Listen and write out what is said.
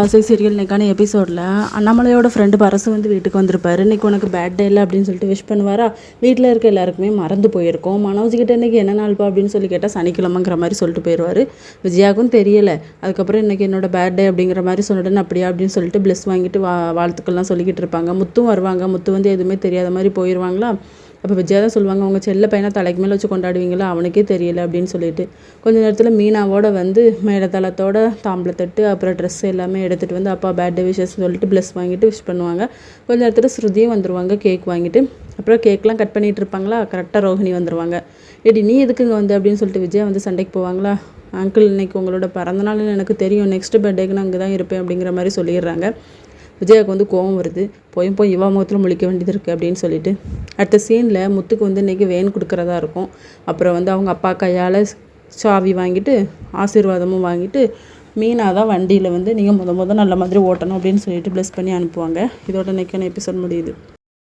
ஆசை சீரியல் இன்னைக்கான எபிசோடில் அண்ணாமலையோட ஃப்ரெண்டு பரசு வந்து வீட்டுக்கு வந்திருப்பாரு. இன்றைக்கி உனக்கு பேட் டே இல்லை அப்படின்னு சொல்லிட்டு விஷ் பண்ணுவாரா. வீட்டில் இருக்க எல்லாருக்குமே மறந்து போயிருக்கோம். மனோஜ்கிட்ட இன்றைக்கி என்ன நாள்ப்பா அப்படின்னு சொல்லி கேட்டால் சனிக்கிழமைங்கிற மாதிரி சொல்லிட்டு போயிடுவார். விஜயாவுக்கும் தெரியலை. அதுக்கப்புறம் இன்றைக்கி என்னோட பேட் டே அப்படிங்கிற மாதிரி சொல்லிட்டு அப்படியா அப்படின்னு சொல்லிட்டு ப்ளஸ் வாங்கிட்டு வாழ்த்துக்கள்லாம் சொல்லிக்கிட்டு இருப்பாங்க. முத்தும் வருவாங்க. முத்து வந்து எதுவுமே தெரியாத மாதிரி போயிடுவாங்களா. அப்போ விஜயா தான் சொல்லுவாங்க, அவங்க செல்ல பையனை தலைக்கு மேலே வச்சு கொண்டாடுவீங்களா, அவனுக்கே தெரியல அப்படின்னு சொல்லிட்டு. கொஞ்சம் நேரத்தில் மீனாவோட வந்து மேடத்தளத்தோட தாம்பளத்தட்டு அப்புறம் ட்ரெஸ் எல்லாமே எடுத்துகிட்டு வந்து அப்பா பேர்த்டே விஷஸ் சொல்லிட்டு ப்ளஸ் வாங்கிட்டு விஷ் பண்ணுவாங்க. கொஞ்சம் நேரத்தில் ஸ்ருதியும் வந்துடுவாங்க கேக் வாங்கிட்டு. அப்புறம் கேக்லாம் கட் பண்ணிகிட்டு இருப்பாங்களா. கரெக்டாக ரோஹிணி வந்துடுவாங்க. ஏடி நீ எதுக்குங்க வந்து அப்படின்னு சொல்லிட்டு விஜயா வந்து சண்டைக்கு போவாங்களா. அங்கிள் இன்னைக்கு உங்களோட பிறந்தநாள்னு எனக்கு தெரியும், நெக்ஸ்ட் பர்த்டேக்கு நான் அங்கே தான் இருப்பேன் அப்படிங்கிற மாதிரி சொல்லிடுறாங்க. விஜயாவுக்கு வந்து கோவம் வருது. போய் இவா முகத்தில் முழிக்க வேண்டியது இருக்குது அப்படின்னு சொல்லிட்டு. அடுத்த சீனில் முத்துக்கு வந்து இன்றைக்கி வேன் கொடுக்குறதா இருக்கும். அப்புறம் வந்து அவங்க அப்பா கையால் சாவி வாங்கிட்டு ஆசீர்வாதமும் வாங்கிட்டு மீனா தான் வண்டியில் வந்து நீங்கள் முத நல்ல மாதிரி ஓட்டணும் அப்படின்னு சொல்லிட்டு ப்ளஸ் பண்ணி அனுப்புவாங்க. இதோட இன்றைக்கான எபிசோட் முடியுது.